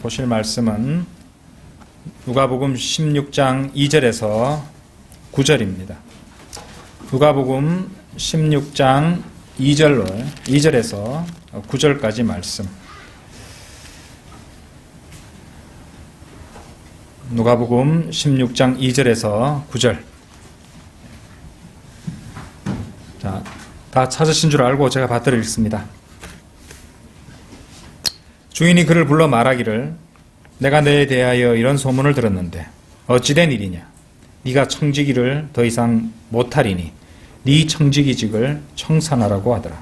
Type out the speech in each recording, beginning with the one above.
보실 말씀은 누가복음 16장 2절에서 9절입니다. 누가복음 16장 2절에서 9절까지 말씀. 누가복음 16장 2절에서 9절. 자, 다 찾으신 줄 알고 제가 받들어 읽습니다. 주인이 그를 불러 말하기를 내가 너에 대하여 이런 소문을 들었는데 어찌된 일이냐. 네가 청지기를 더 이상 못하리니 네 청지기직을 청산하라고 하더라.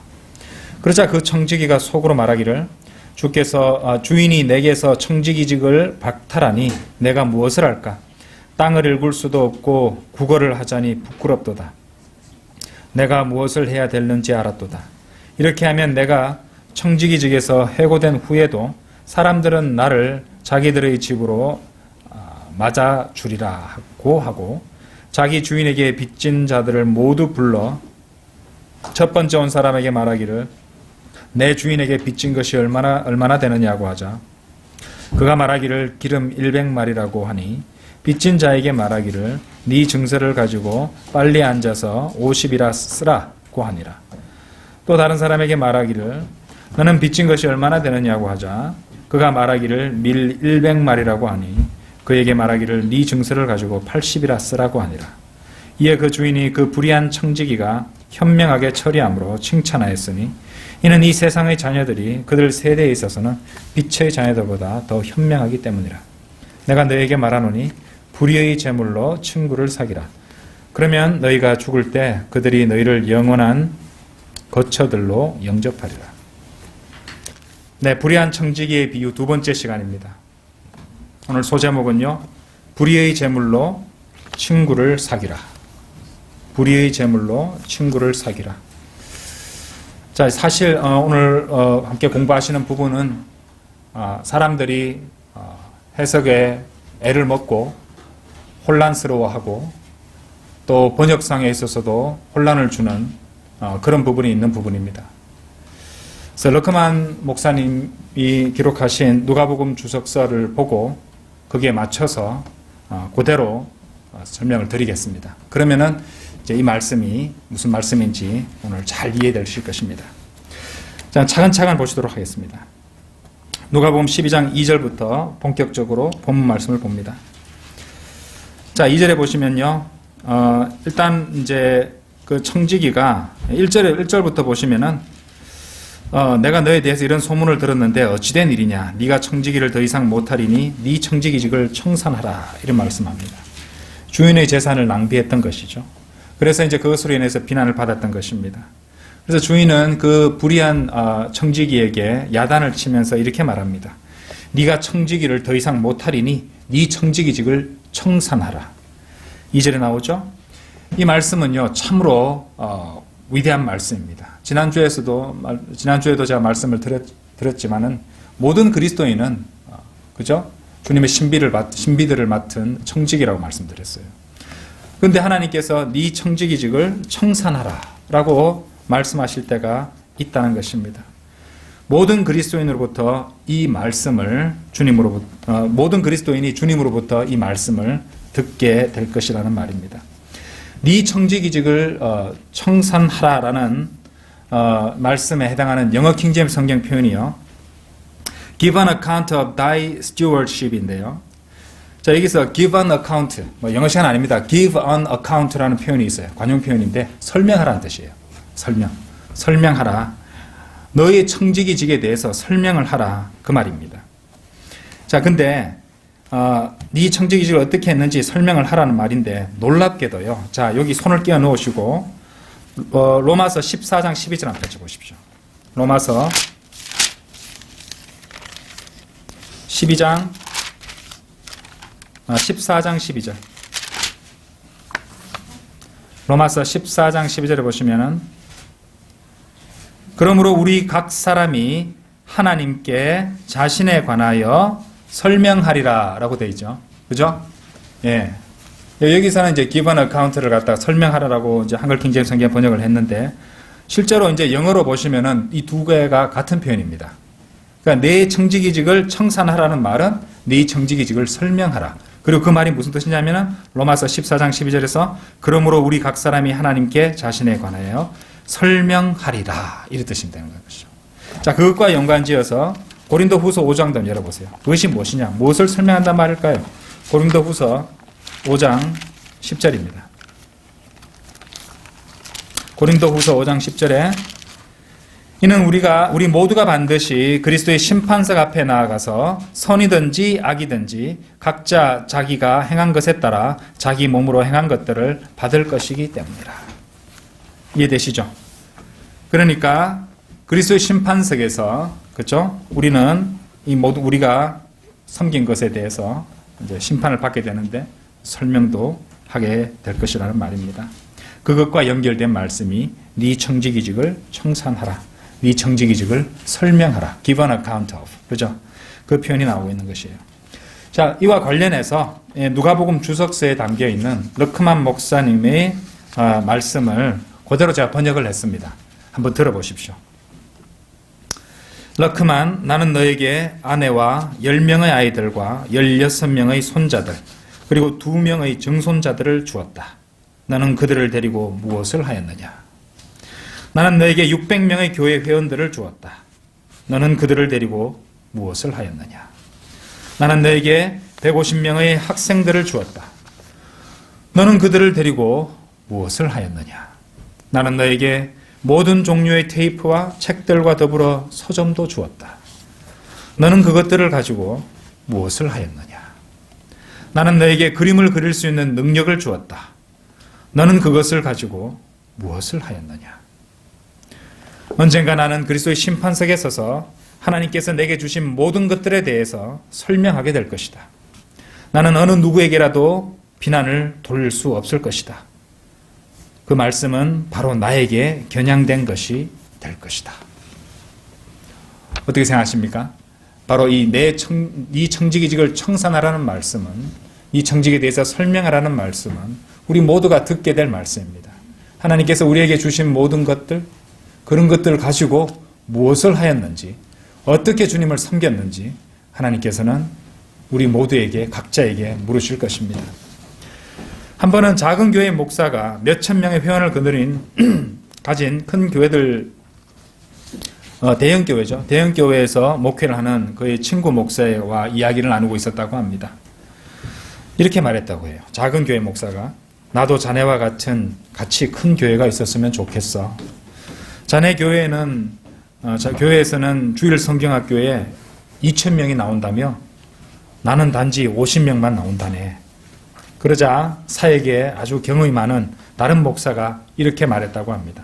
그러자 그 청지기가 속으로 말하기를 주인이 내게서 청지기직을 박탈하니 내가 무엇을 할까. 땅을 일굴 수도 없고 구걸을 하자니 부끄럽도다. 내가 무엇을 해야 될는지 알았도다. 이렇게 하면 내가 청지기직에서 해고된 후에도 사람들은 나를 자기들의 집으로 맞아주리라고 하고 자기 주인에게 빚진 자들을 모두 불러 첫 번째 온 사람에게 말하기를 내 주인에게 빚진 것이 얼마나 되느냐고 하자 그가 말하기를 기름 100마리라고 하니 빚진 자에게 말하기를 네 증서를 가지고 빨리 앉아서 50이라 쓰라고 하니라. 또 다른 사람에게 말하기를 너는 빚진 것이 얼마나 되느냐고 하자 그가 말하기를 밀 100마리라고 하니 그에게 말하기를 네 증서를 가지고 80이라 쓰라고 하니라. 이에 그 주인이 그 불의한 청지기가 현명하게 처리함으로 칭찬하였으니 이는 이 세상의 자녀들이 그들 세대에 있어서는 빛의 자녀들보다 더 현명하기 때문이라. 내가 너에게 말하노니 불의의 재물로 친구를 사기라. 그러면 너희가 죽을 때 그들이 너희를 영원한 거처들로 영접하리라. 네, 불의한 청지기의 비유 두 번째 시간입니다. 오늘 소제목은요, 불의의 재물로 친구를 사기라. 불의의 재물로 친구를 사기라. 자, 사실 오늘 함께 공부하시는 부분은 사람들이 해석에 애를 먹고 혼란스러워하고 또 번역상에 있어서도 혼란을 주는 그런 부분이 있는 부분입니다. 그래서 러크만 목사님이 기록하신 누가복음 주석서를 보고 거기에 맞춰서 그대로 설명을 드리겠습니다. 그러면은 이제 이 말씀이 무슨 말씀인지 오늘 잘 이해되실 것입니다. 자, 차근차근 보시도록 하겠습니다. 누가복음 12장 2절부터 본격적으로 본문 말씀을 봅니다. 자, 2절에 보시면요. 일단 이제 그 청지기가 1절부터 보시면은 내가 너에 대해서 이런 소문을 들었는데 어찌된 일이냐. 네가 청지기를 더 이상 못하리니 네 청지기직을 청산하라. 이런 말씀합니다. 주인의 재산을 낭비했던 것이죠. 그래서 이제 그것으로 인해서 비난을 받았던 것입니다. 그래서 주인은 그 불의한 청지기에게 야단을 치면서 이렇게 말합니다. 네가 청지기를 더 이상 못하리니 네 청지기직을 청산하라. 2절에 나오죠. 이 말씀은요 참으로 위대한 말씀입니다. 지난주에도 제가 말씀을 드렸지만은 모든 그리스도인은 그죠? 주님의 신비들을 맡은 청지기라고 말씀드렸어요. 그런데 하나님께서 네 청지기직을 청산하라라고 말씀하실 때가 있다는 것입니다. 모든 그리스도인으로부터 이 말씀을 모든 그리스도인이 주님으로부터 이 말씀을 듣게 될 것이라는 말입니다. 네 청지기직을 청산하라라는 말씀에 해당하는 영어 킹제임스 성경 표현이요. Give an account of thy stewardship인데요. 자, 여기서 give an account, 영어 시간 아닙니다. give an account라는 표현이 있어요. 관용 표현인데 설명하라는 뜻이에요. 설명하라. 너의 청지기직에 대해서 설명을 하라. 그 말입니다. 자, 근데 네 청지기직을 어떻게 했는지 설명을 하라는 말인데 놀랍게도요. 자, 여기 손을 끼워 넣으시고 로마서 14장 12절 한번 펼쳐보십시오. 로마서 14장 12절. 로마서 14장 12절에 보시면은 그러므로 우리 각 사람이 하나님께 자신에 관하여 설명하리라 라고 되어 있죠. 그죠? 예. 여기서는 이제 give an account를 갖다가 설명하라라고 이제 한글 킹제임스 성경 번역을 했는데 실제로 이제 영어로 보시면은 이 두 개가 같은 표현입니다. 그러니까 내 청지기직을 청산하라는 말은 네 청지기직을 설명하라. 그리고 그 말이 무슨 뜻이냐면은 로마서 14장 12절에서 그러므로 우리 각 사람이 하나님께 자신에 관하여 설명하리라 이런 뜻이 되는 것이죠. 자, 그것과 연관지어서 고린도 후서 5장 좀 열어보세요. 그것이 무엇이냐? 무엇을 설명한단 말일까요? 고린도 후서 5장 10절입니다. 고린도 후서 5장 10절에 이는 우리 모두가 반드시 그리스도의 심판석 앞에 나아가서 선이든지 악이든지 각자 자기가 행한 것에 따라 자기 몸으로 행한 것들을 받을 것이기 때문이라. 이해되시죠? 그러니까 그리스도의 심판석에서 그렇죠? 우리는 이 모두 우리가 섬긴 것에 대해서 이제 심판을 받게 되는데 설명도 하게 될 것이라는 말입니다. 그것과 연결된 말씀이 네 청지기직을 청산하라. 네 청지기직을 설명하라. Give an account of. 그죠? 그 표현이 나오고 있는 것이에요. 자, 이와 관련해서 누가복음 주석서에 담겨 있는 르크만 목사님의 말씀을 그대로 제가 번역을 했습니다. 한번 들어보십시오. 르크만, 나는 너에게 아내와 10명의 아이들과 16명의 손자들 그리고 2명의 증손자들을 주었다. 너는 그들을 데리고 무엇을 하였느냐? 나는 너에게 600명의 교회 회원들을 주었다. 너는 그들을 데리고 무엇을 하였느냐? 나는 너에게 150명의 학생들을 주었다. 너는 그들을 데리고 무엇을 하였느냐? 나는 너에게 모든 종류의 테이프와 책들과 더불어 서점도 주었다. 너는 그것들을 가지고 무엇을 하였느냐? 나는 너에게 그림을 그릴 수 있는 능력을 주었다. 너는 그것을 가지고 무엇을 하였느냐? 언젠가 나는 그리스도의 심판석에 서서 하나님께서 내게 주신 모든 것들에 대해서 설명하게 될 것이다. 나는 어느 누구에게라도 비난을 돌릴 수 없을 것이다. 그 말씀은 바로 나에게 겨냥된 것이 될 것이다. 어떻게 생각하십니까? 바로 이 청지기직을 청산하라는 말씀은, 이 청지기에 대해서 설명하라는 말씀은 우리 모두가 듣게 될 말씀입니다. 하나님께서 우리에게 주신 모든 것들, 그런 것들을 가지고 무엇을 하였는지, 어떻게 주님을 섬겼는지 하나님께서는 우리 모두에게, 각자에게 물으실 것입니다. 한 번은 작은 교회 목사가 몇천 명의 회원을 가진 큰 교회들, 대형 교회죠. 대형 교회에서 목회를 하는 그의 친구 목사와 이야기를 나누고 있었다고 합니다. 이렇게 말했다고 해요. 작은 교회 목사가, 나도 자네와 같이 큰 교회가 있었으면 좋겠어. 자네 교회에서는 주일 성경학교에 2,000명이 나온다며 나는 단지 50명만 나온다네. 그러자 사역에 아주 경험이 많은 다른 목사가 이렇게 말했다고 합니다.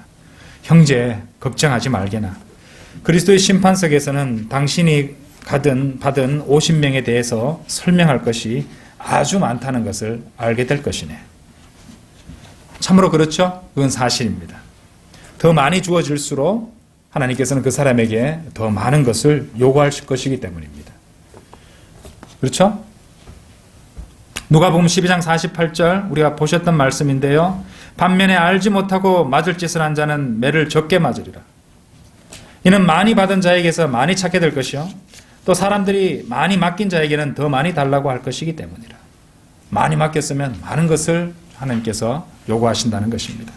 형제, 걱정하지 말게나. 그리스도의 심판석에서는 당신이 받은 50명에 대해서 설명할 것이 아주 많다는 것을 알게 될 것이네. 참으로 그렇죠? 그건 사실입니다. 더 많이 주어질수록 하나님께서는 그 사람에게 더 많은 것을 요구하실 것이기 때문입니다. 그렇죠? 누가복음 12장 48절 우리가 보셨던 말씀인데요. 반면에 알지 못하고 맞을 짓을 한 자는 매를 적게 맞으리라. 이는 많이 받은 자에게서 많이 찾게 될 것이요. 또 사람들이 많이 맡긴 자에게는 더 많이 달라고 할 것이기 때문이라. 많이 맡겼으면 많은 것을 하나님께서 요구하신다는 것입니다.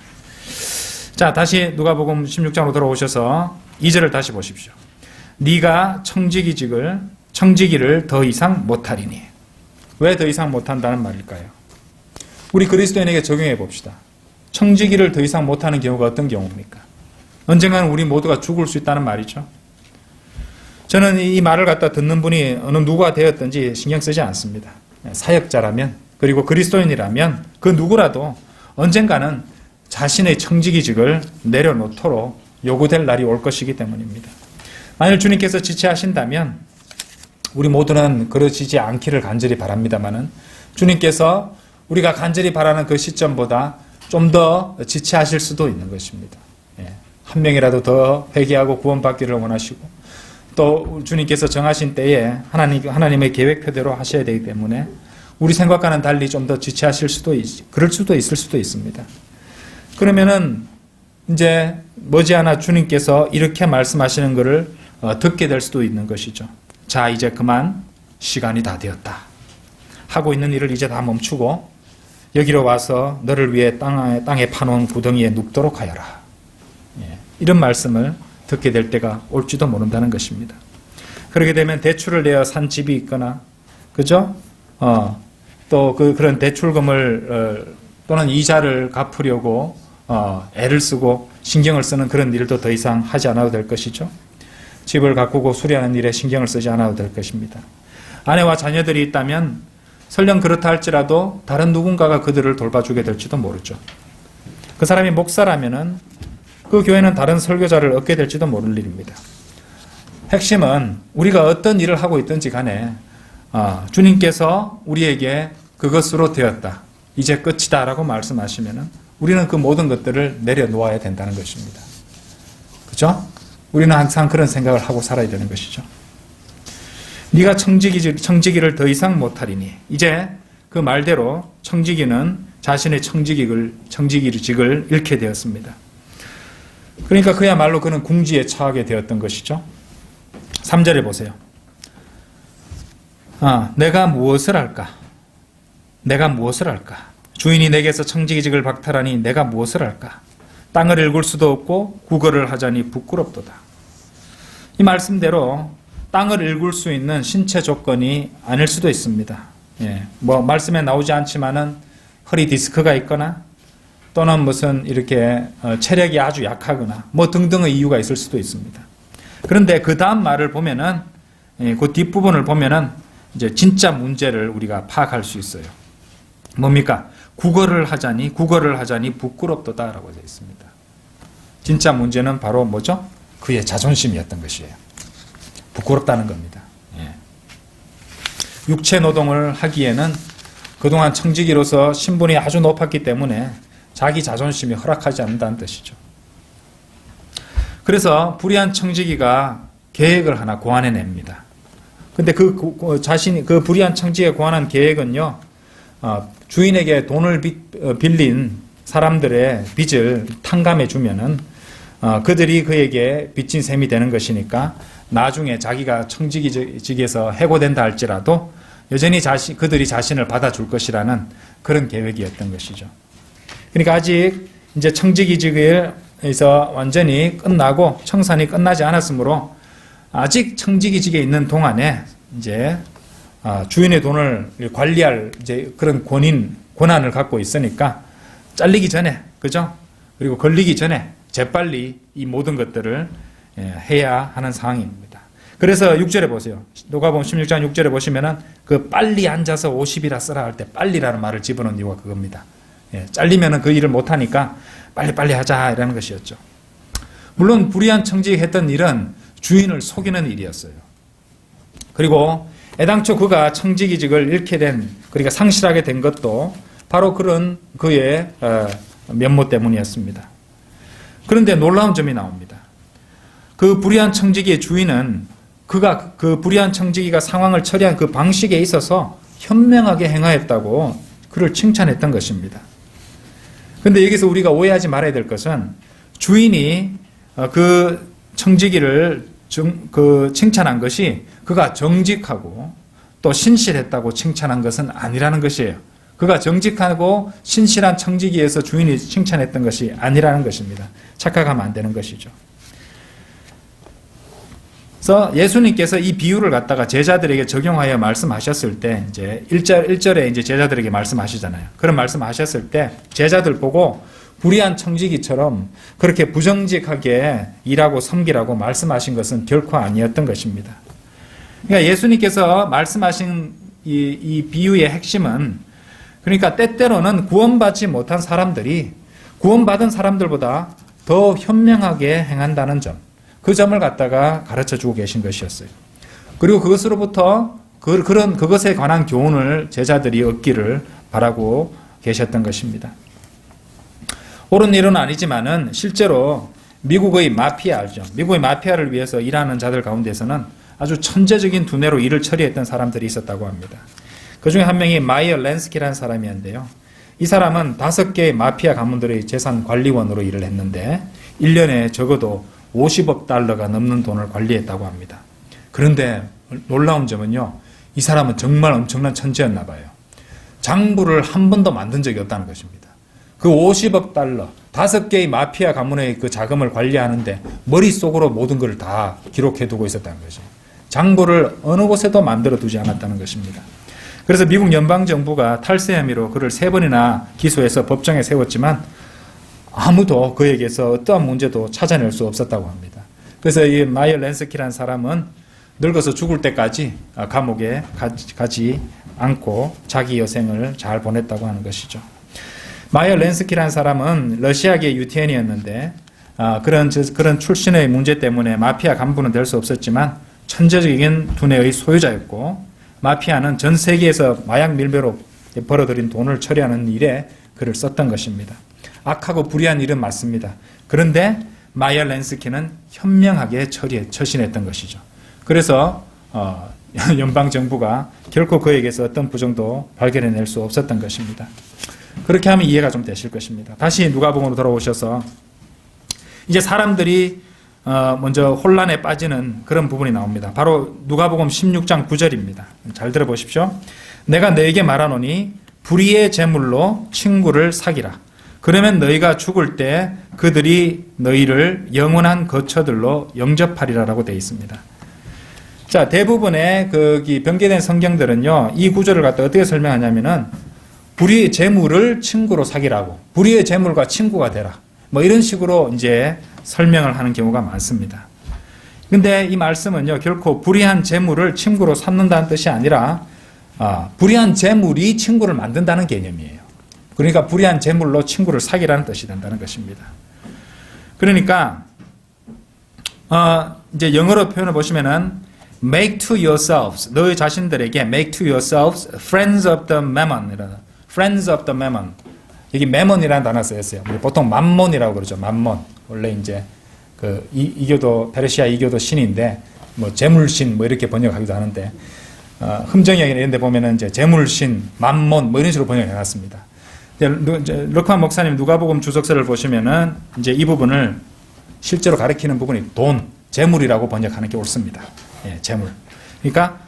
자, 다시 누가복음 16장으로 돌아오셔서 2절을 다시 보십시오. 네가 청지기를 더 이상 못하리니. 왜 더 이상 못한다는 말일까요? 우리 그리스도인에게 적용해 봅시다. 청지기를 더 이상 못하는 경우가 어떤 경우입니까? 언젠가는 우리 모두가 죽을 수 있다는 말이죠. 저는 이 말을 갖다 듣는 분이 어느 누구가 되었든지 신경 쓰지 않습니다. 사역자라면, 그리고 그리스도인이라면 그 누구라도 언젠가는 자신의 청지기직을 내려놓도록 요구될 날이 올 것이기 때문입니다. 만일 주님께서 지체하신다면 우리 모두는 그러시지 않기를 간절히 바랍니다마는 주님께서 우리가 간절히 바라는 그 시점보다 좀 더 지체하실 수도 있는 것입니다. 한 명이라도 더 회개하고 구원받기를 원하시고 또 주님께서 정하신 때에 하나님의 계획표대로 하셔야 되기 때문에 우리 생각과는 달리 좀 더 지체하실 수도 그럴 수도 있을 수도 있습니다. 그러면은 이제 머지않아 주님께서 이렇게 말씀하시는 것을 듣게 될 수도 있는 것이죠. 자, 이제 그만 시간이 다 되었다. 하고 있는 일을 이제 다 멈추고 여기로 와서 너를 위해 땅에 파놓은 구덩이에 눕도록 하여라. 예, 이런 말씀을 듣게 될 때가 올지도 모른다는 것입니다. 그렇게 되면 대출을 내어 산 집이 있거나, 그죠? 또 그런 대출금을 또는 이자를 갚으려고 애를 쓰고 신경을 쓰는 그런 일도 더 이상 하지 않아도 될 것이죠. 집을 가꾸고 수리하는 일에 신경을 쓰지 않아도 될 것입니다. 아내와 자녀들이 있다면 설령 그렇다 할지라도 다른 누군가가 그들을 돌봐주게 될지도 모르죠. 그 사람이 목사라면은 그 교회는 다른 설교자를 얻게 될지도 모를 일입니다. 핵심은 우리가 어떤 일을 하고 있든지 간에 주님께서 우리에게 그것으로 되었다. 이제 끝이다 라고 말씀하시면은 우리는 그 모든 것들을 내려놓아야 된다는 것입니다. 그죠? 우리는 항상 그런 생각을 하고 살아야 되는 것이죠. 네가 청지기를 더 이상 못하리니, 이제 그 말대로 청지기는 자신의 청지기직을 잃게 되었습니다. 그러니까 그야말로 그는 궁지에 처하게 되었던 것이죠. 3절에 보세요. 내가 무엇을 할까? 내가 무엇을 할까? 주인이 내게서 청지기직을 박탈하니 내가 무엇을 할까? 땅을 읽을 수도 없고 구걸을 하자니 부끄럽도다. 이 말씀대로 땅을 읽을 수 있는 신체 조건이 아닐 수도 있습니다. 예, 말씀에 나오지 않지만은 허리 디스크가 있거나 또는 무슨 이렇게 체력이 아주 약하거나 등등의 이유가 있을 수도 있습니다. 그런데 그 다음 말을 보면은, 그 뒷부분을 보면은 이제 진짜 문제를 우리가 파악할 수 있어요. 뭡니까? 구걸을 하자니 부끄럽도다라고 되어 있습니다. 진짜 문제는 바로 뭐죠? 그의 자존심이었던 것이에요. 부끄럽다는 겁니다. 예. 육체 노동을 하기에는 그동안 청지기로서 신분이 아주 높았기 때문에 자기 자존심이 허락하지 않는다는 뜻이죠. 그래서 불의한 청지기가 계획을 하나 고안해냅니다. 근데 그 불의한 청지기가 고안한 계획은요, 주인에게 돈을 빌린 사람들의 빚을 탕감해 주면은 그들이 그에게 빚진 셈이 되는 것이니까 나중에 자기가 청지기직에서 해고된다 할지라도 여전히 그들이 자신을 받아줄 것이라는 그런 계획이었던 것이죠. 그러니까 아직 이제 청지기직에서 완전히 끝나고 청산이 끝나지 않았으므로 아직 청지기직에 있는 동안에 이제 주인의 돈을 관리할 이제 그런 권한을 갖고 있으니까 잘리기 전에, 그죠? 그리고 걸리기 전에 재빨리 이 모든 것들을 해야 하는 상황입니다. 그래서 6절에 보세요. 누가복음 16장 6절에 보시면은 그 빨리 앉아서 50이라 쓰라 할 때 빨리라는 말을 집어넣은 이유가 그겁니다. 잘리면은 그 일을 못하니까 빨리빨리 하자 이라는 것이었죠. 물론 불의한 청지기 했던 일은 주인을 속이는 일이었어요. 그리고 애당초 그가 청지기직을 잃게 된, 그러니까 상실하게 된 것도 바로 그런 그의 면모 때문이었습니다. 그런데 놀라운 점이 나옵니다. 그 불의한 청지기의 주인은 그 불의한 청지기가 상황을 처리한 그 방식에 있어서 현명하게 행하였다고 그를 칭찬했던 것입니다. 그런데 여기서 우리가 오해하지 말아야 될 것은 주인이 그 청지기를 칭찬한 것이 그가 정직하고 또 신실했다고 칭찬한 것은 아니라는 것이에요. 그가 정직하고 신실한 청지기에서 주인이 칭찬했던 것이 아니라는 것입니다. 착각하면 안 되는 것이죠. 그래서 예수님께서 이 비유를 갖다가 제자들에게 적용하여 말씀하셨을 때, 이제 1절에 이제 제자들에게 말씀하시잖아요. 그런 말씀하셨을 때 제자들 보고 불의한 청지기처럼 그렇게 부정직하게 일하고 섬기라고 말씀하신 것은 결코 아니었던 것입니다. 그러니까 예수님께서 말씀하신 이 비유의 핵심은, 그러니까 때때로는 구원받지 못한 사람들이 구원받은 사람들보다 더 현명하게 행한다는 점, 그 점을 갖다가 가르쳐 주고 계신 것이었어요. 그리고 그것으로부터 그것에 관한 교훈을 제자들이 얻기를 바라고 계셨던 것입니다. 옳은 일은 아니지만은 실제로 미국의 마피아 알죠? 미국의 마피아를 위해서 일하는 자들 가운데서는 아주 천재적인 두뇌로 일을 처리했던 사람들이 있었다고 합니다. 그 중에 한 명이 마이어 랜스키라는 사람이었는데요. 이 사람은 5개의 마피아 가문들의 재산 관리원으로 일을 했는데 1년에 적어도 50억 달러가 넘는 돈을 관리했다고 합니다. 그런데 놀라운 점은요, 이 사람은 정말 엄청난 천재였나 봐요. 장부를 한 번도 만든 적이 없다는 것입니다. 그 50억 달러, 5개의 마피아 가문의 그 자금을 관리하는데 머릿속으로 모든 걸 다 기록해 두고 있었다는 것이죠. 장부를 어느 곳에도 만들어 두지 않았다는 것입니다. 그래서 미국 연방정부가 탈세 혐의로 그를 3번이나 기소해서 법정에 세웠지만 아무도 그에게서 어떠한 문제도 찾아낼 수 없었다고 합니다. 그래서 이 마이어 렌스키라는 사람은 늙어서 죽을 때까지 감옥에 가지 않고 자기 여생을 잘 보냈다고 하는 것이죠. 마이어 렌스키라는 사람은 러시아계 유태인이었는데 그런 출신의 문제 때문에 마피아 간부는 될 수 없었지만 천재적인 두뇌의 소유자였고, 마피아는 전 세계에서 마약 밀매로 벌어들인 돈을 처리하는 일에 그를 썼던 것입니다. 악하고 불의한 일은 맞습니다. 그런데 마이어 렌스키는 현명하게 처신했던 것이죠. 그래서 연방정부가 결코 그에게서 어떤 부정도 발견해낼 수 없었던 것입니다. 그렇게 하면 이해가 좀 되실 것입니다. 다시 누가복음으로 돌아오셔서 이제 사람들이 먼저 혼란에 빠지는 그런 부분이 나옵니다. 바로 누가복음 16장 9절입니다. 잘 들어보십시오. 내가 너에게 말하노니 불의의 제물로 친구를 사귀라. 그러면 너희가 죽을 때 그들이 너희를 영원한 거처들로 영접하리라라고 되어 있습니다. 자, 대부분의 변개된 성경들은요, 이 구절을 갖다 어떻게 설명하냐면은 불의의 재물을 친구로 사귀라고, 불의의 재물과 친구가 되라, 뭐 이런 식으로 이제 설명을 하는 경우가 많습니다. 근데 이 말씀은요, 결코 불의한 재물을 친구로 삼는다는 뜻이 아니라 불의한 재물이 친구를 만든다는 개념이에요. 그러니까 불의한 재물로 친구를 사귀라는 뜻이 된다는 것입니다. 그러니까 이제 영어로 표현을 보시면은 make to yourselves, 너희 자신들에게 make to yourselves friends of the mammon이라는, friends of the mammon. 여기 mammon이라는 단어 쓰였어요. 우리 보통 맘몬이라고 그러죠. 맘몬. 원래 이제 이교도, 페르시아 이교도 신인데 뭐 재물신 뭐 이렇게 번역하기도 하는데 흠정역이나 이런 데 보면은 이제 재물신, 맘몬 뭐 이런 식으로 번역해 놨습니다. 럭한 목사님 누가복음 주석서를 보시면은 이제 이 부분을 실제로 가리키는 부분이 돈, 재물이라고 번역하는 게 옳습니다. 예, 재물. 그러니까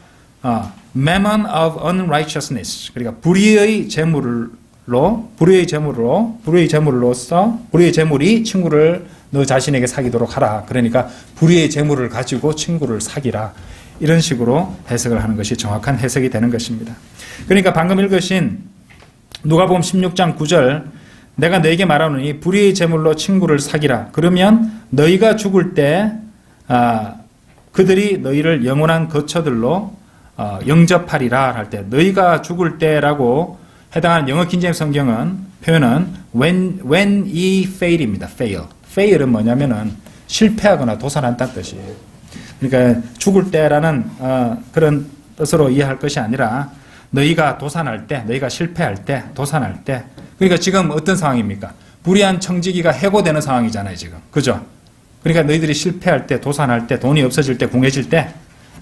mammon of unrighteousness. 그러니까 불의의 재물로서 불의의 재물이 친구를 너 자신에게 사귀도록 하라. 그러니까 불의의 재물을 가지고 친구를 사귀라. 이런 식으로 해석을 하는 것이 정확한 해석이 되는 것입니다. 그러니까 방금 읽으신 누가복음 16장 9절, 내가 너에게 말하노니 불의의 재물로 친구를 사귀라. 그러면 너희가 죽을 때 그들이 너희를 영원한 거처들로 영접하리라 할 때, 너희가 죽을 때라고 해당하는 영어 긴제임 성경은 표현은 when ye fail입니다. fail은 뭐냐면은 실패하거나 도산한다는 뜻이에요. 그러니까 죽을 때라는 그런 뜻으로 이해할 것이 아니라 너희가 도산할 때, 너희가 실패할 때, 도산할 때. 그러니까 지금 어떤 상황입니까? 불의한 청지기가 해고되는 상황이잖아요, 지금. 그죠? 그러니까 너희들이 실패할 때, 도산할 때, 돈이 없어질 때, 궁해질 때,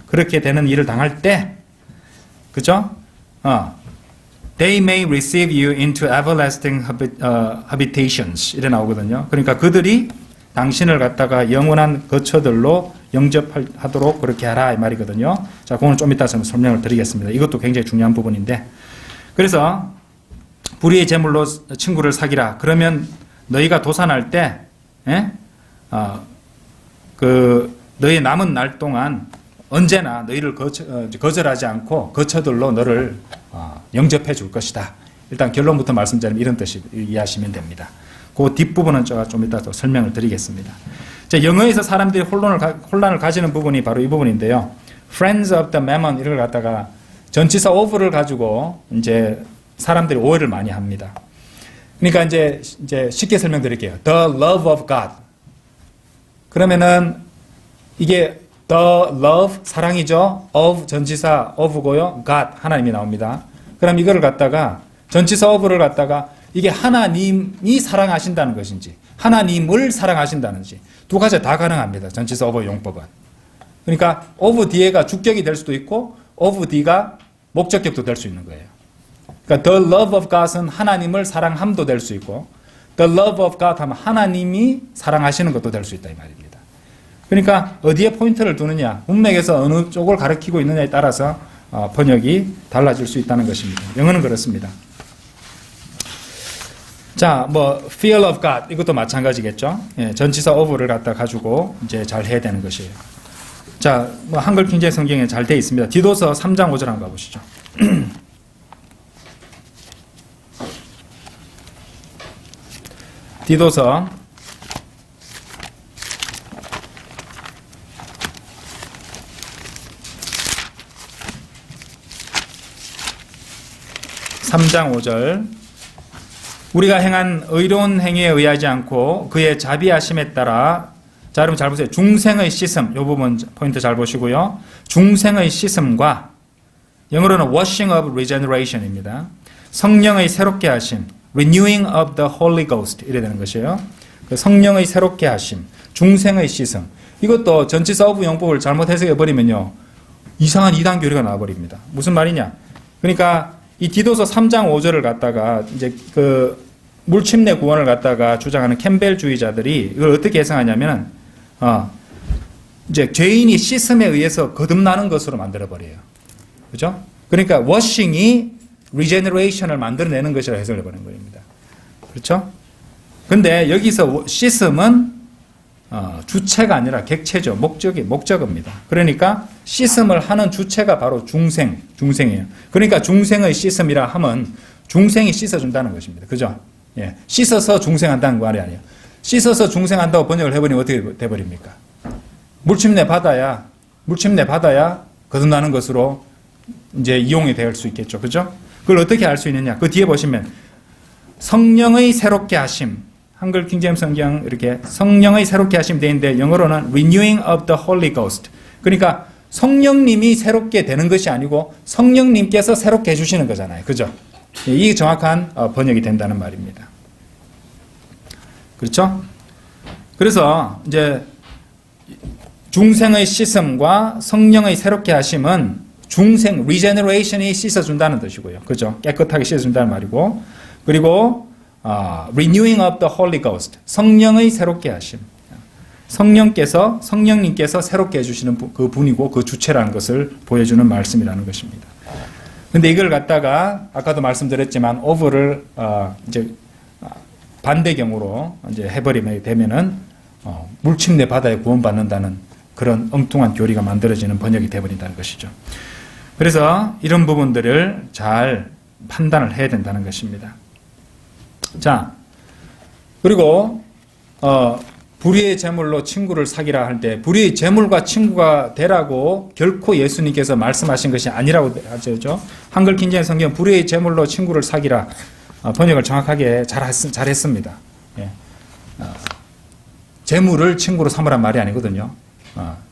그렇게 되는 일을 당할 때, 그죠? They may receive you into everlasting habitations. 이래 나오거든요. 그러니까 그들이 당신을 갖다가 영원한 거처들로 영접하도록 그렇게 하라 이 말이거든요. 자, 그거는 좀 이따 설명을 드리겠습니다. 이것도 굉장히 중요한 부분인데, 그래서 불의의 제물로 친구를 사귀라. 그러면 너희가 도산할 때, 너희 남은 날 동안 언제나 너희를 거절하지 않고 거처들로 너를 영접해 줄 것이다. 일단 결론부터 말씀드리면 이런 뜻이 이해하시면 됩니다. 그 뒷부분은 제가 좀 이따 또 설명을 드리겠습니다. 자, 영어에서 사람들이 혼란을 가지는 부분이 바로 이 부분인데요. Friends of the mammon 이걸 갖다가 전치사 of를 가지고 이제 사람들이 오해를 많이 합니다. 그러니까 이제 쉽게 설명드릴게요. The love of God. 그러면은 이게 the love 사랑이죠. of 전치사 of고요. God 하나님이 나옵니다. 그럼 이거를 갖다가 전치사 of를 갖다가 이게 하나님이 사랑하신다는 것인지 하나님을 사랑하신다는지 두 가지 다 가능합니다. 전치사 of 용법은. 그러니까 of 뒤에가 주격이 될 수도 있고 of 뒤가 목적격도 될 수 있는 거예요. 그러니까 the love of God은 하나님을 사랑함도 될 수 있고 the love of God 하면 하나님이 사랑하시는 것도 될 수 있다 이 말입니다. 그러니까 어디에 포인트를 두느냐, 문맥에서 어느 쪽을 가리키고 있느냐에 따라서 번역이 달라질 수 있다는 것입니다. 영어는 그렇습니다. 자, fear of God 이것도 마찬가지겠죠. 예, 전치사 of를 갖다 가지고 이제 잘 해야 되는 것이에요. 자, 한글 킹제임 성경에 잘 되어 있습니다. 디도서 3장 5절 한번 가보시죠. 디도서 3장 5절 우리가 행한 의로운 행위에 의하지 않고 그의 자비하심에 따라 자 여러분 잘 보세요. 중생의 씻음 이 부분 포인트 잘 보시고요. 중생의 씻음과 영어로는 washing of regeneration입니다. 성령의 새롭게 하심 renewing of the Holy Ghost 이래 되는 것이에요. 성령의 새롭게 하심 중생의 씻음 이것도 전치사 of 용법을 잘못 해석해버리면요 이상한 이단 교리가 나와버립니다. 무슨 말이냐 그러니까 이 디도서 3장 5절을 갖다가 이제 그 물침내 구원을 갖다가 주장하는 캠벨주의자들이 이걸 어떻게 해석하냐면 이제 죄인이 씻음에 의해서 거듭나는 것으로 만들어 버려요. 그죠? 그러니까 워싱이 리제너레이션을 만들어내는 것이라 해석을 해버리는 겁니다. 그렇죠? 근데 여기서 씻음은 주체가 아니라 객체죠. 목적어입니다. 그러니까 씻음을 하는 주체가 바로 중생이에요. 그러니까 중생의 씻음이라 하면 중생이 씻어준다는 것입니다. 그죠? 예. 씻어서 중생한다는 말이 아니에요. 씻어서 중생한다고 번역을 해버리면 어떻게 돼버립니까? 물침내 받아야 거듭나는 것으로 이제 이용이 될 수 있겠죠. 그죠? 그걸 어떻게 알 수 있느냐? 그 뒤에 보시면 성령의 새롭게 하심 한글 킹제임 성경 이렇게 성령의 새롭게 하심 되어 있는데 영어로는 renewing of the Holy Ghost 그러니까 성령님이 새롭게 되는 것이 아니고 성령님께서 새롭게 해주시는 거잖아요. 그죠? 이게 정확한 번역이 된다는 말입니다. 그렇죠? 그래서 이제 중생의 씻음과 성령의 새롭게 하심은 중생 regeneration이 씻어준다는 뜻이고요. 그죠? 깨끗하게 씻어준다는 말이고 그리고 renewing of the Holy Ghost 성령의 새롭게 하심 성령님께서 새롭게 해주시는 그 분이고 그 주체라는 것을 보여주는 말씀이라는 것입니다. 근데 이걸 갖다가 아까도 말씀드렸지만 of를 이제 반대경으로 이제 해버리면 되면은 물침내 바다에 구원받는다는 그런 엉뚱한 교리가 만들어지는 번역이 되어버린다는 것이죠. 그래서 이런 부분들을 잘 판단을 해야 된다는 것입니다. 자, 그리고 불의의 제물로 친구를 사귀라 할 때 불의의 제물과 친구가 되라고 결코 예수님께서 말씀하신 것이 아니라고 하죠. 한글 킹제임 성경 불의의 제물로 친구를 사귀라 번역을 정확하게 잘했습니다. 예. 제물을 친구로 삼으란 말이 아니거든요.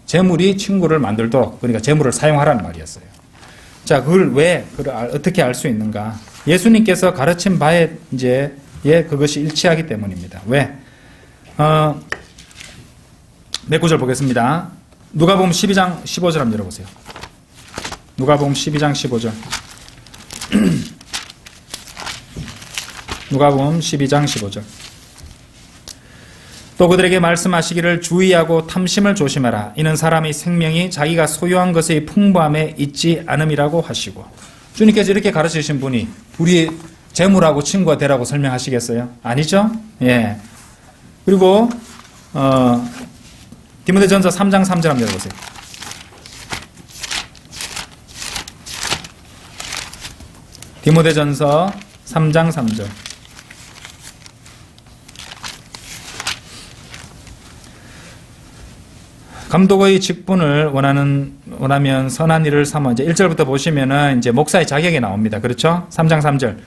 제물이 친구를 만들도록 그러니까 제물을 사용하라는 말이었어요. 자, 그걸 어떻게 알 수 있는가? 예수님께서 가르친 바에 이제 그것이 일치하기 때문입니다. 왜? 몇 구절 보겠습니다. 누가복음 12장 15절 한번 열어보세요. 누가복음 12장 15절. 누가복음 12장 15절. 또 그들에게 말씀하시기를 주의하고 탐심을 조심하라. 이는 사람의 생명이 자기가 소유한 것의 풍부함에 있지 않음이라고 하시고. 주님께서 이렇게 가르치신 분이 우리 재물하고 친구가 되라고 설명하시겠어요? 아니죠? 예. 그리고 디모데전서 3장 3절 한번 읽어보세요. 디모데전서 3장 3절. 감독의 직분을 원하면 선한 일을 삼아 이제 1절부터 보시면은 이제 목사의 자격이 나옵니다. 그렇죠? 3장 3절.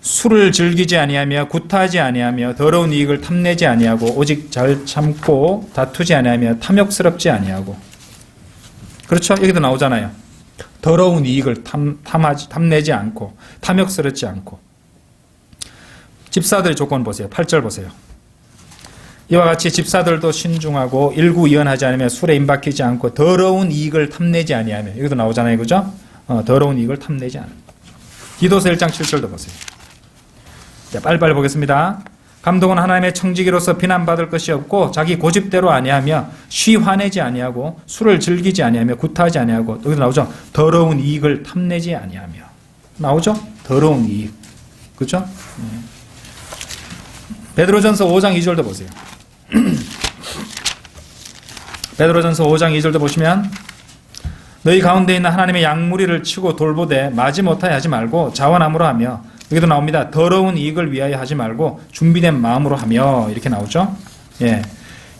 술을 즐기지 아니하며 구타하지 아니하며 더러운 이익을 탐내지 아니하고 오직 잘 참고 다투지 아니하며 탐욕스럽지 아니하고. 그렇죠? 여기도 나오잖아요. 더러운 이익을 탐내지 않고 탐욕스럽지 않고. 집사들의 조건 보세요. 8절 보세요. 이와 같이 집사들도 신중하고 일구이연하지 않으며 술에 임박히지 않고 더러운 이익을 탐내지 아니하며. 여기도 나오잖아요. 그죠? 더러운 이익을 탐내지 않으며. 디도서 1장 7절도 보세요. 자, 빨리빨리 보겠습니다. 감독은 하나님의 청지기로서 비난받을 것이 없고 자기 고집대로 아니하며 쉬 화내지 아니하고 술을 즐기지 아니하며 구타하지 아니하고 여기도 나오죠. 더러운 이익을 탐내지 아니하며 나오죠. 더러운 이익. 그렇죠? 베드로전서 5장 2절도 보세요. 베드로전서 5장 2절도 보시면 너희 가운데 있는 하나님의 양무리를 치고 돌보되 마지 못하여 하지 말고 자원함으로 하며 여기도 나옵니다. 더러운 이익을 위하여 하지 말고 준비된 마음으로 하며 이렇게 나오죠. 예.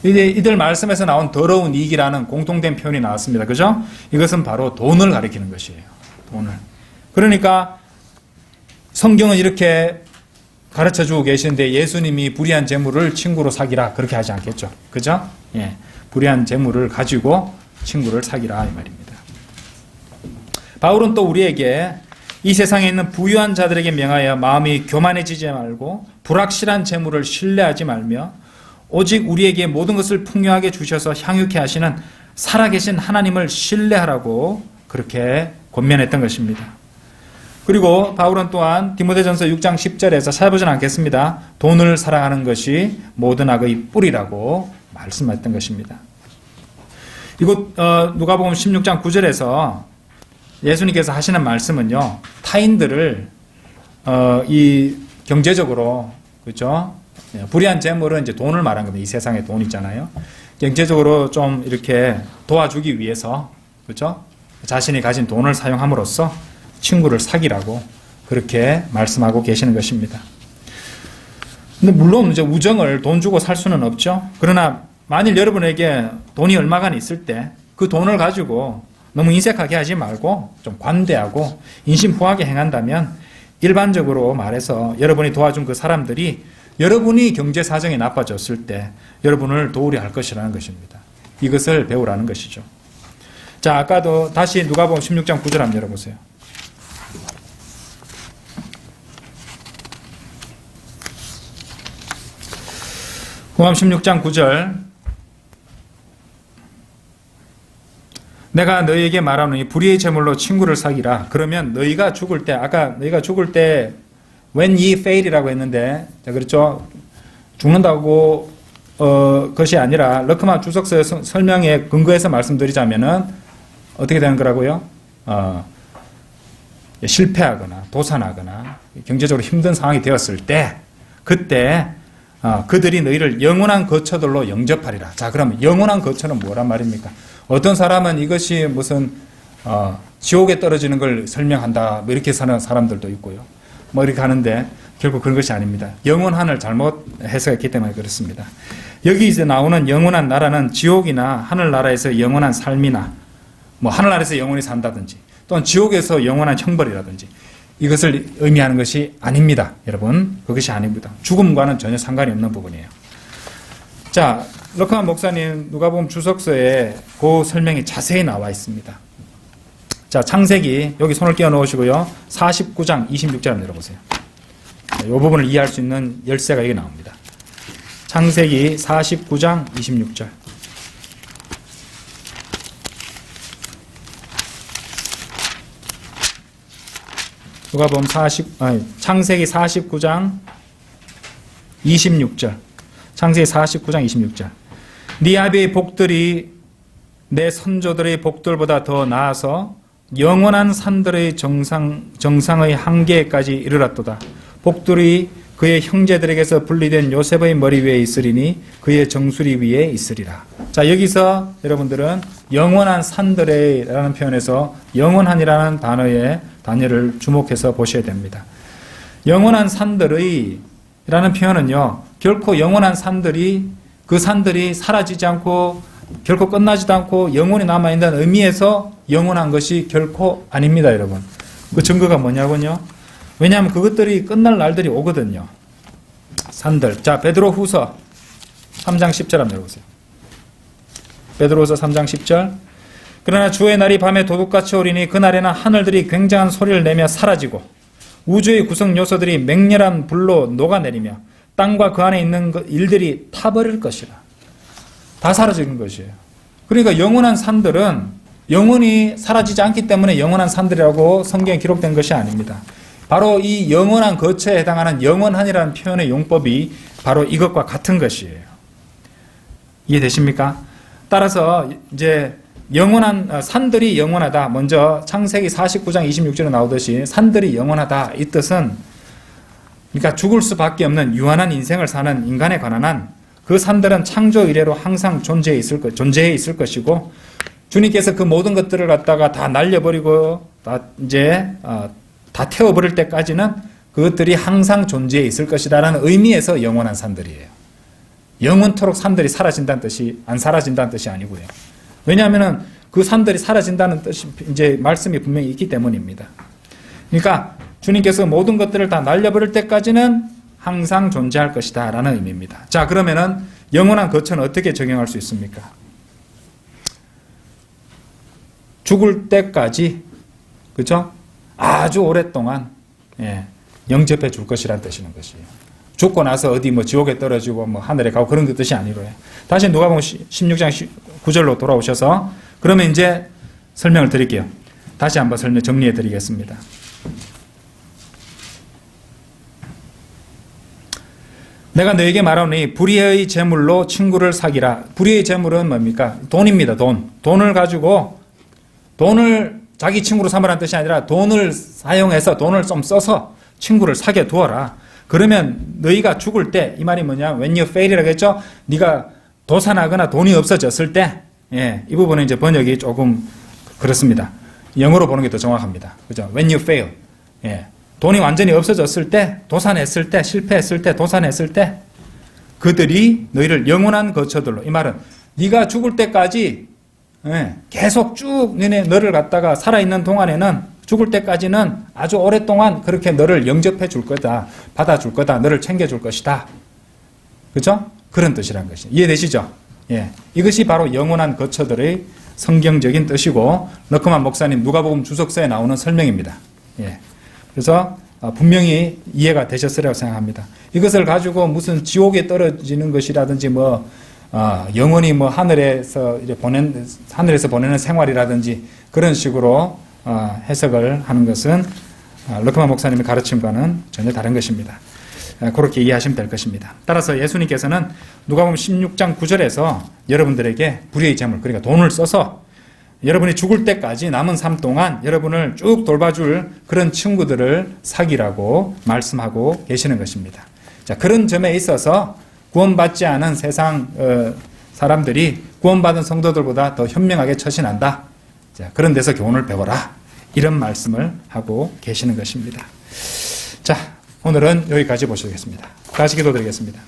이들 말씀에서 나온 더러운 이익이라는 공통된 표현이 나왔습니다. 그죠? 이것은 바로 돈을 가리키는 것이에요. 돈을. 그러니까 성경은 이렇게 가르쳐주고 계시는데 예수님이 불의한 재물을 친구로 사기라 그렇게 하지 않겠죠. 그죠? 예. 불의한 재물을 가지고 친구를 사기라 이 말입니다. 바울은 또 우리에게 이 세상에 있는 부유한 자들에게 명하여 마음이 교만해지지 말고 불확실한 재물을 신뢰하지 말며 오직 우리에게 모든 것을 풍요하게 주셔서 향유케 하시는 살아계신 하나님을 신뢰하라고 그렇게 권면했던 것입니다. 그리고 바울은 또한 디모데전서 6장 10절에서 찾아보진 않겠습니다. 돈을 사랑하는 것이 모든 악의 뿌리라고 말씀했던 것입니다. 이곳 누가복음 16장 9절에서 예수님께서 하시는 말씀은요, 타인들을 이 경제적으로 그렇죠? 불의한 재물은 이제 돈을 말한 겁니다. 이 세상에 돈 있잖아요. 경제적으로 좀 이렇게 도와주기 위해서 그렇죠? 자신이 가진 돈을 사용함으로써 친구를 사귀라고 그렇게 말씀하고 계시는 것입니다. 근데 물론 이제 우정을 돈 주고 살 수는 없죠. 그러나 만일 여러분에게 돈이 얼마간 있을 때 그 돈을 가지고 너무 인색하게 하지 말고 좀 관대하고 인심포하게 행한다면 일반적으로 말해서 여러분이 도와준 그 사람들이 여러분이 경제 사정이 나빠졌을 때 여러분을 도우려 할 것이라는 것입니다. 이것을 배우라는 것이죠. 자, 아까도 다시 누가복음 16장 9절 한번 열어보세요. 누가복음 16장 9절 내가 너희에게 말하노니 불의의 재물로 친구를 사귀라. 그러면 너희가 죽을 때 아까 너희가 죽을 때 when ye fail이라고 했는데 자 그렇죠. 죽는다고 것이 아니라 르크만 주석서의 설명에 근거해서 말씀드리자면은 어떻게 되는 거라고요? 실패하거나 도산하거나 경제적으로 힘든 상황이 되었을 때 그때 그들이 너희를 영원한 거처들로 영접하리라. 자, 그럼 영원한 거처는 뭐란 말입니까? 어떤 사람은 이것이 무슨 지옥에 떨어지는 걸 설명한다 뭐 이렇게 사는 사람들도 있고요. 뭐 이렇게 하는데 결국 그런 것이 아닙니다. 영원한을 잘못 해석했기 때문에 그렇습니다. 여기 이제 나오는 영원한 나라는 지옥이나 하늘나라에서 영원한 삶이나 뭐 하늘나라에서 영원히 산다든지 또는 지옥에서 영원한 형벌이라든지 이것을 의미하는 것이 아닙니다. 여러분, 그것이 아닙니다. 죽음과는 전혀 상관이 없는 부분이에요. 자, 럭커만 목사님 누가복음 주석서에 그 설명이 자세히 나와 있습니다. 자, 창세기 여기 손을 끼워 넣으시고요. 49장 26절 한번 열어보세요. 이 부분을 이해할 수 있는 열쇠가 여기 나옵니다. 창세기 49장 26절. 누가복음 창세기 49장 26절. 창세기 49장 26절. 네 아비의 복들이 내 선조들의 복들보다 더 나아서 영원한 산들의 정상의 한계까지 이르렀도다. 복들이 그의 형제들에게서 분리된 요셉의 머리 위에 있으리니 그의 정수리 위에 있으리라. 자, 여기서 여러분들은 영원한 산들의 라는 표현에서 영원한이라는 단어를 주목해서 보셔야 됩니다. 영원한 산들의 라는 표현은요, 결코 영원한 산들이 그 산들이 사라지지 않고 결코 끝나지도 않고 영원히 남아있는 의미에서 영원한 것이 결코 아닙니다, 여러분. 그 증거가 뭐냐고요? 왜냐하면 그것들이 끝날 날들이 오거든요. 산들. 자, 베드로후서 3장 10절 한번 열어보세요. 베드로후서 3장 10절. 그러나 주의 날이 밤에 도둑같이 오리니 그날에는 하늘들이 굉장한 소리를 내며 사라지고 우주의 구성 요소들이 맹렬한 불로 녹아내리며 땅과 그 안에 있는 일들이 타버릴 것이라. 다 사라지는 것이에요. 그러니까 영원한 산들은 영원히 사라지지 않기 때문에 영원한 산들이라고 성경에 기록된 것이 아닙니다. 바로 이 영원한 거처에 해당하는 영원한이라는 표현의 용법이 바로 이것과 같은 것이에요. 이해되십니까? 따라서 이제 영원한 산들이 영원하다. 먼저 창세기 49장 26절에 나오듯이 산들이 영원하다. 이 뜻은 그러니까 죽을 수밖에 없는 유한한 인생을 사는 인간에 관한 한 그 산들은 창조 이래로 항상 존재해 있을 것이고 주님께서 그 모든 것들을 갖다가 다 날려버리고 다 태워버릴 때까지는 그것들이 항상 존재해 있을 것이다라는 의미에서 영원한 산들이에요. 영원토록 산들이 사라진다는 뜻이 안 사라진다는 뜻이 아니고요. 왜냐하면은 그 산들이 사라진다는 뜻이 이제 말씀이 분명히 있기 때문입니다. 그러니까 주님께서 모든 것들을 다 날려버릴 때까지는 항상 존재할 것이다 라는 의미입니다. 자, 그러면은 영원한 거처는 어떻게 적용할 수 있습니까? 죽을 때까지, 그렇죠? 아주 오랫동안 영접해 줄 것이라는 뜻이는 것이에요. 죽고 나서 어디 뭐 지옥에 떨어지고 뭐 하늘에 가고 그런 그 뜻이 아니고요. 다시 누가복음 16장 9절로 돌아오셔서 그러면 이제 설명을 드릴게요. 다시 한번 정리해 드리겠습니다. 내가 너에게 말하노니 불의의 재물로 친구를 사귀라. 불의의 재물은 뭡니까? 돈입니다. 돈을 가지고 돈을 자기 친구로 삼으라는 뜻이 아니라 돈을 사용해서 돈을 좀 써서 친구를 사귀어 두어라. 그러면 너희가 죽을 때, 이 말이 뭐냐? When you fail이라고 했죠? 네가 도산하거나 돈이 없어졌을 때, 이 부분은 이제 번역이 조금 그렇습니다. 영어로 보는 게 더 정확합니다. 그죠? When you fail. 돈이 완전히 없어졌을 때, 도산했을 때, 실패했을 때, 도산했을 때, 그들이 너희를 영원한 거처들로, 이 말은 네가 죽을 때까지 계속 쭉 너를 갖다가 살아있는 동안에는 죽을 때까지는 아주 오랫동안 그렇게 너를 영접해 줄 거다. 받아줄 거다. 너를 챙겨줄 것이다. 그렇죠? 그런 뜻이란 것이. 이해되시죠? 이것이 바로 영원한 거처들의 성경적인 뜻이고 러크만 목사님 누가복음 주석서에 나오는 설명입니다. 그래서 분명히 이해가 되셨으리라고 생각합니다. 이것을 가지고 무슨 지옥에 떨어지는 것이라든지 영원히 하늘에서 보내는 생활이라든지 그런 식으로 해석을 하는 것은 러크만 목사님의 가르침과는 전혀 다른 것입니다. 그렇게 이해하시면 될 것입니다. 따라서 예수님께서는 누가복음 16장 9절에서 여러분들에게 불의의 재물, 그러니까 돈을 써서 여러분이 죽을 때까지 남은 삶 동안 여러분을 쭉 돌봐줄 그런 친구들을 사귀라고 말씀하고 계시는 것입니다. 자, 그런 점에 있어서 구원받지 않은 세상 사람들이 구원받은 성도들보다 더 현명하게 처신한다. 자, 그런 데서 교훈을 배워라. 이런 말씀을 하고 계시는 것입니다. 자, 오늘은 여기까지 보시겠습니다. 다시 기도드리겠습니다.